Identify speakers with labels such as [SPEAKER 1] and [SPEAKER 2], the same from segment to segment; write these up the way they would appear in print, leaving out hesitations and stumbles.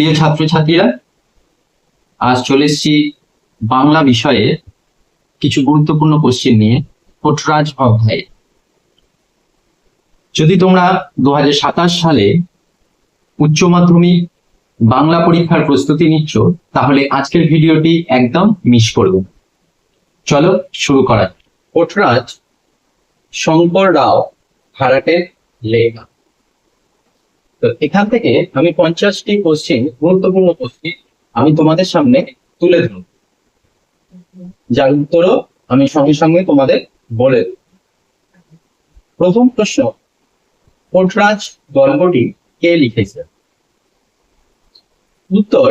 [SPEAKER 1] প্রিয় ছাত্রছাত্রীরা, আজ চলে এসেছি বাংলা বিষয়ে কিছু গুরুত্বপূর্ণ কোশ্চেন নিয়ে। কোটরাজ অধ্যায়ে যদি তোমরা 2027 সালে উচ্চ মাধ্যমিক বাংলা পরীক্ষার প্রস্তুতি নিচ্ছ, তাহলে আজকের ভিডিওটি একদম মিস করবে। চলো শুরু করা যাক। কোটরাজ শঙ্কর রাও খারাটের লেখা। তো এখান থেকে আমি 50টি কোশ্চেন, গুরুত্বপূর্ণ কোশ্চেন আমি তোমাদের সামনে তুলে ধরব, যার উত্তরও আমি সঙ্গে সঙ্গে তোমাদের বলে দেব। প্রথম প্রশ্ন, কোটরাজ গল্পটি কে লিখেছে? উত্তর,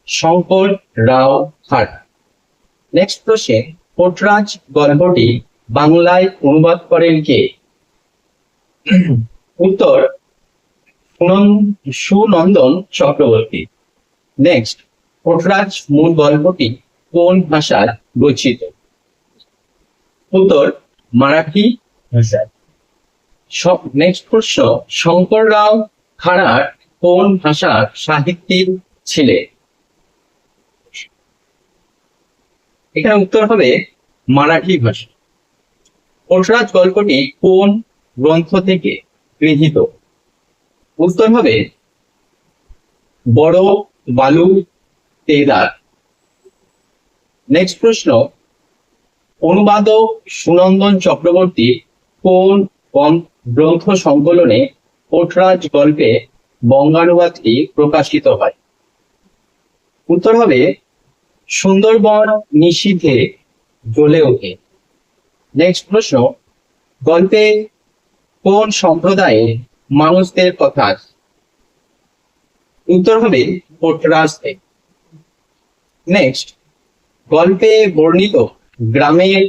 [SPEAKER 1] শঙ্কর রাও খারাট। নেক্সট প্রশ্নে, কোটরাজ গল্পটি বাংলায় অনুবাদ করেন কে? উত্তর, সুনন্দন চক্রবর্তী। নেক্সট, কোটরাজ মূল গল্পটি কোন ভাষায় রচিত? উত্তর, মারাঠি ভাষায়। নেক্সট প্রশ্ন, শঙ্কর রাও খারাট কোন ভাষার সাহিত্যিক ছিলেন? এখানে উত্তর হবে মারাঠি ভাষা। কোটরাজ গল্পটি কোন গ্রন্থ থেকে গৃহীত? উত্তর হবে বড় বালু তেদার। নেক্সট প্রশ্ন, অনুবাদক সুনন্দন চক্রবর্তী কোন গ্রন্থ সংকলনে কোটরাজ গল্পে বঙ্গানুবাদটি প্রকাশিত হয়? উত্তর হবে সুন্দরবন নিশীথে জ্বলে ওঠে। নেক্সট প্রশ্ন, গল্পে কোন সম্প্রদায়ের মানুষদের কথা আছে? উত্তর হবে কোটরাজ। নেক্সট, গল্পে বর্ণিত গ্রামের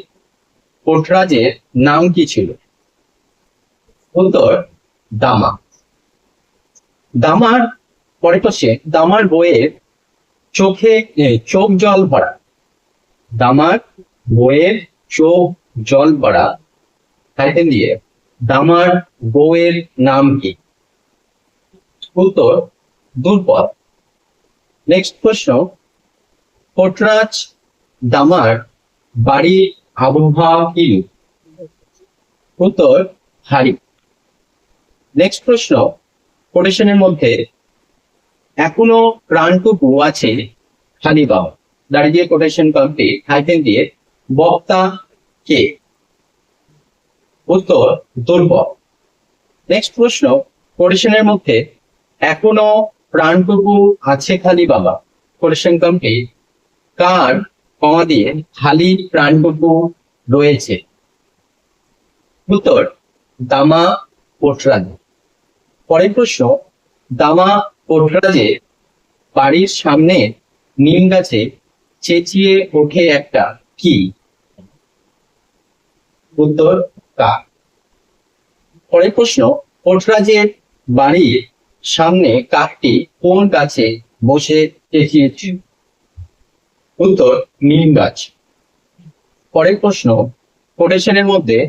[SPEAKER 1] কোটরাজের নাম কি ছিল? উত্তর, দামা। দামার পরে প্রশ্নে, দামার বইয়ের চোখ জল ভরা। দামার বইয়ের চোখ জল ভরা টাইটেল দিয়ে দামার বউয়ের নাম কি? উত্তর, দুর্পদ। নেক্সট প্রশ্ন, কোটরাজ দামার বাড়ির আবহাওয়া কি? উত্তর, হারি। নেক্সট প্রশ্ন, কোটেশনের মধ্যে এখনো প্রাণটুকু আছে খালি বাও, দাঁড়িয়ে দিয়ে কোটেশন কমপ্লিট, হাইফেন দিয়ে বক্তা কে? উত্তর, দুর্বল। নেক্সট প্রশ্ন, কোটেশনের মধ্যে এখনো প্রাণটুকু আছে খালি বাবা, কোটেশন কমপ্লিট, কার কমা দিয়ে খালি প্রাণটুকু রয়েছে? উত্তর, দামা কোটরাজ। পরের প্রশ্ন, দামা কোটরাজের বাড়ির সামনে নিম গাছে চেঁচিয়ে ওঠে একটা কি? উত্তর, কাক। পরের প্রশ্ন, কোটরাজের বাড়ির সামনে কাকটি কোন গাছে বসে চেঁচিয়েছে? উত্তর, নিম গাছ। পরের প্রশ্ন, কোটেশনের মধ্যে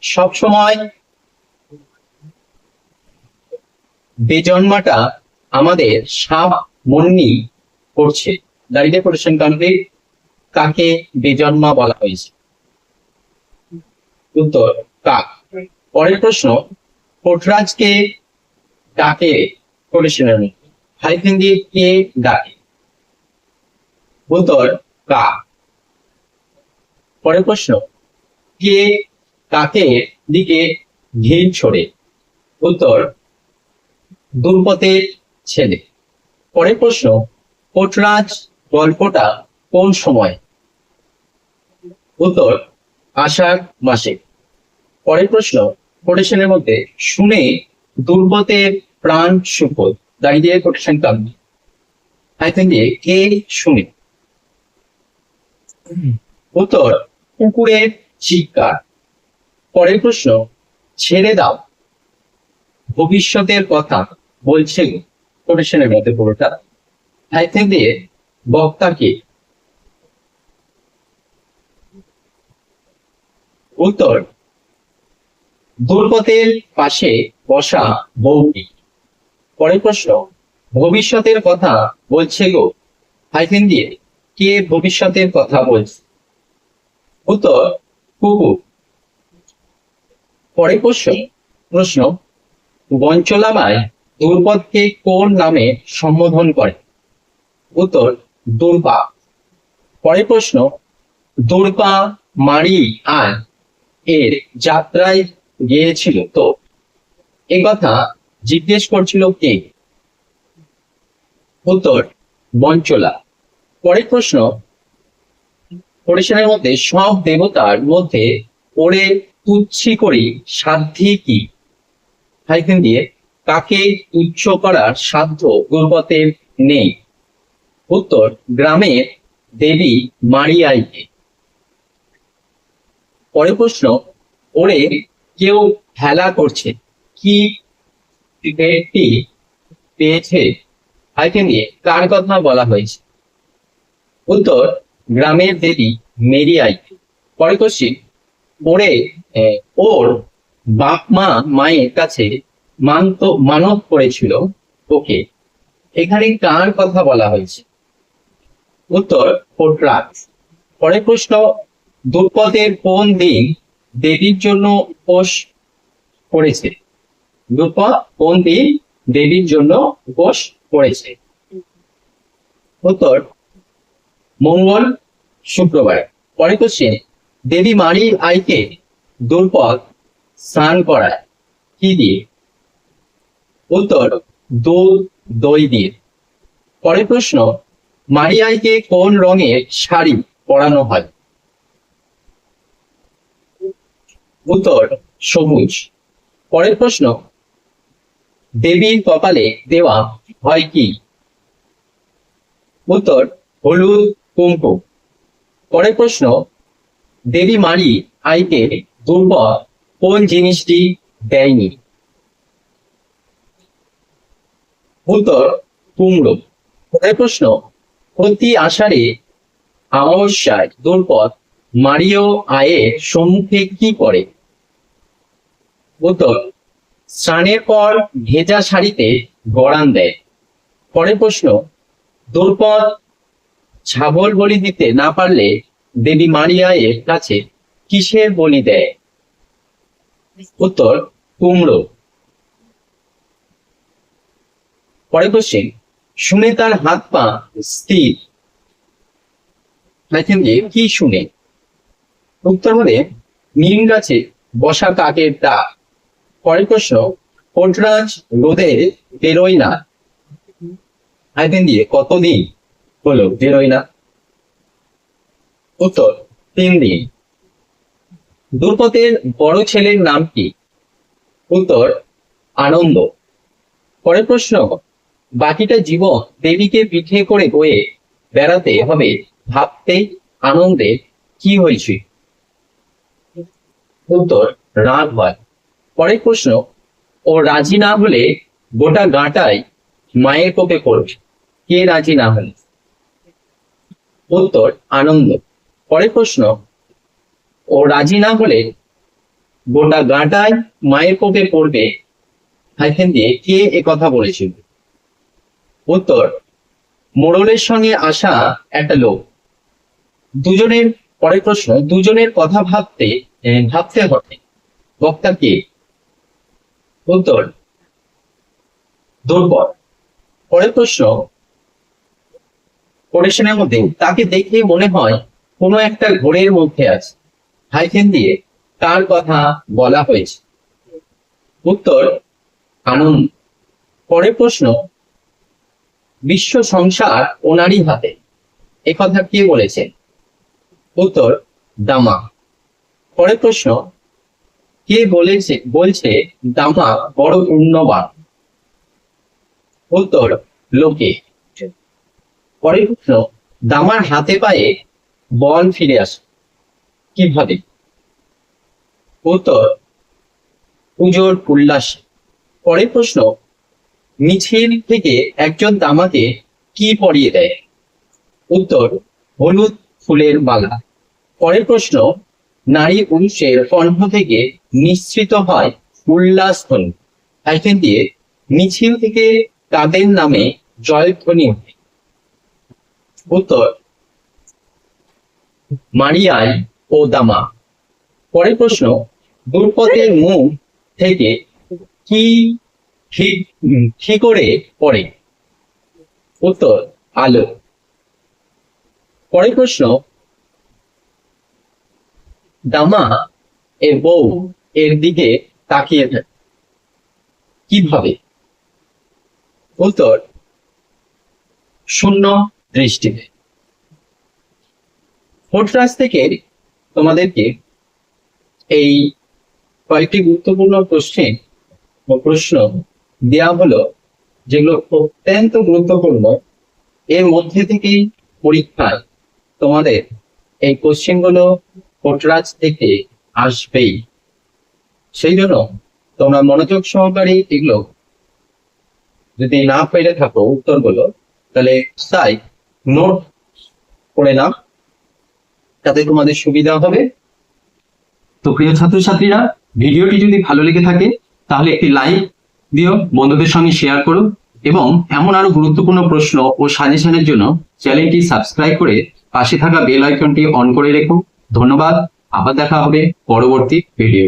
[SPEAKER 1] সবসময় বেজন্মাটা আমাদের সাপ মন্নি করছে, দাঁড়িয়ে কোটেশন কমপ্লিট, কাকে বেজন্মা বলা হয়েছে? উত্তর, কাক। পরের প্রশ্ন, কোটরাজকে ডাকে কোটেশনের মধ্যে, হাইফেন দিয়ে কে ডাকে? উত্তর, কাক। পরের প্রশ্ন, কে কাকের দিকে ঢিল ছোড়ে? উত্তর, দুর্পতের ছেলে। পরের প্রশ্ন, কোটরাজ গল্পটা কোন সময়? উত্তর, আষাঢ় মাসে। পরের প্রশ্ন, কোটেশনের মধ্যে শুনে দুর্পতের প্রাণ সুখদ, দাঁড়িয়ে দিয়ে কোটেশন কমপ্লিট, হাইফেন দিয়ে কে শুনে? উত্তর, কুকুরের চিৎকার। পরের প্রশ্ন, ছেড়ে দাও ভবিষ্যতের কথা বলছে কোটেশনের মধ্যে পুরোটা, হাইফেন দিয়ে বক্তা কে? উত্তর, দুর্পতের পাশে বসা বউটি। পরের প্রশ্ন, ভবিষ্যতের কথা বলছে গো, হাইফেন দিয়ে কে ভবিষ্যতের কথা বলছে? উত্তর কুকুর। পরের প্রশ্ন বঞ্চলামায় দুর্পদকে কোন নামে সম্বোধন করে? উত্তর দুর্পা। পরের প্রশ্ন দুর্পা মারি আয় এর যাত্রায় গিয়েছিল তো এ কথা জিজ্ঞেস করছিল কে? উত্তর বঞ্চলা। পরের প্রশ্ন পরিসরের মধ্যে সব দেবতার মধ্যে ওরে তুচ্ছি করি সাধ্যি কি? হাইফেন দিয়ে কাকে তুচ্ছ করার সাধ্য দুর্পতের নেই? উত্তর গ্রামের দেবী মারিয়াইকে। পরের প্রশ্ন ওরে কেউ হেলা করছে কি পেয়েছে? হাইফেন দিয়ে কার কথা বলা হয়েছে? উত্তর গ্রামের দেবী মেরিয়াইকে। পরের কোশ্চিন ওরে ওর বাপ মা মায়ের কাছে মানত করেছিল ওকে, এখানে কার কথা বলা হয়েছে? উত্তর পোট্রাজ। পরের প্রশ্ন দুর্পদের কোন দিন দেবীর জন্য উপোস করেছে? দুর্পদ কোন দিন দেবীর জন্য উপোস করেছে? উত্তর মঙ্গল শুক্রবার। পরের কোশ্চেন দেবী মারি আইকে দুর্পদ স্নান করায় কি দিয়ে? উত্তর দুধ দই দিয়ে। পরের প্রশ্ন মারি আইকে কোন রঙের শাড়ি পরানো হয়? উত্তর সবুজ। পরের প্রশ্ন দেবীর কপালে দেওয়া হয় কি? উত্তর হলুদ কুমকুম। পরের প্রশ্ন দেবী মারি আইকে দুর্পদ কোন জিনিসটি দেয়নি? উত্তর কুমড়ো। পরের প্রশ্ন প্রতি আষাঢ়ে অমাবস্যায় দুর্পদ মারিও আয়ের সম্মুখে কি করে? উত্তর স্নানের পর ভেজা শাড়িতে গড়ান দেয়। পরের প্রশ্ন দুর্পদ ছাগল বলি দিতে না পারলে দেবী মারিয়া এর কাছে কিসের বলি দেয়? উত্তর কুমড়ো। পরের কোশ্চেন শুনে তার হাত পা স্থির কি শুনে? উত্তর হবে নিম গাছে বসা কাকের ডাক। পরের প্রশ্ন পোটরাজ রোদে বেরোয় না, হাইফেন দিয়ে কতদিন হলো বেরোয় না? উত্তর 3 দিন। দুর্পদের বড় ছেলের নাম কি? উত্তর আনন্দ। পরের প্রশ্ন বাকিটা জীবন দেবীকে পিঠে করে বয়ে বেড়াতে হবে ভাবতে আনন্দে কি হয়েছে? উত্তর রাগ হয়। পরের প্রশ্ন ও রাজি না হলে গোটা গাঁটাই মায়ের কোপে পড়বে, কে রাজি না হলে? উত্তর আনন্দ। পরের প্রশ্ন ও রাজি না হলে গোটা গাঁটাই মায়ের কোপে পড়বে, হাইফেন দিয়ে কে এ কথা বলেছিল? উত্তর মোড়লের সঙ্গে আসা একটা লোক। দুজনের পরের প্রশ্ন দুজনের কথা ভাবতে হবে, বক্তা কে? উত্তর দুর্পদ। পরের প্রশ্ন পরিসরের মধ্যে তাকে দেখে মনে হয় কোনো একটা ঘোরের মধ্যে আছে, হাইফেন দিয়ে কার কথা বলা হয়েছে? উত্তর আনন্দ। পরের প্রশ্ন বিশ্ব সংসার ওনারই হাতে, এ কথা কে বলেছেন? উত্তর দামা। পরের প্রশ্ন কে বলছে দামা বড় পুণ্যবান? উত্তর লোকে। পরের প্রশ্ন দামার হাতে পায়ে বল ফিরে আসে কিভাবে? উত্তর পুজোর উল্লাস। পরের প্রশ্ন মিছিল থেকে একজন দামাকে কি পরিয়ে দেয়? উত্তর হলুদ ফুলের মালা। পরের প্রশ্ন নারী পুরুষের কণ্ঠ থেকে নিঃসৃত হয় উল্লাস ধ্বনি, হাইফেন দিয়ে মিছিল থেকে কাদের নামে জয়ধ্বনি ওঠে? উত্তর মারিয়াই ও দামা। পরের প্রশ্ন, দুর্পথের মুখ থেকে কি ঠিক করে পড়ে? উত্তর আলো। পরের প্রশ্ন, দামা এর বউ এর দিকে তাকিয়ে থাকে কিভাবে? উত্তর শূন্য দৃষ্টিতে। পোর্টরাজ থেকে তোমাদেরকে এই কয়েকটি গুরুত্বপূর্ণ প্রশ্ন দেওয়া হলো, যেগুলো অত্যন্ত গুরুত্বপূর্ণ। এর মধ্যে থেকেই পরীক্ষায় তোমাদের এই কোশ্চেনগুলো পোর্টরাজ থেকে আসবেই। সেই জন্য তোমরা মনোযোগ সহকারে এগুলো যদি না পেরে থাকো উত্তরগুলো, তাহলে তাই নোট করে নাও, তাতে তোমাদের সুবিধা হবে। তো প্রিয় ছাত্রছাত্রীরা, ভিডিওটি যদি ভালো লেগে থাকে তাহলে একটি লাইক দিও, বন্ধুদের সঙ্গে শেয়ার করো এবং এমন আরো গুরুত্বপূর্ণ প্রশ্ন ও সাজেশনের জন্য চ্যানেলটি সাবস্ক্রাইব করে পাশে থাকা বেল আইকনটি অন করে রেখো। ধন্যবাদ, আবার দেখা হবে পরবর্তী ভিডিও।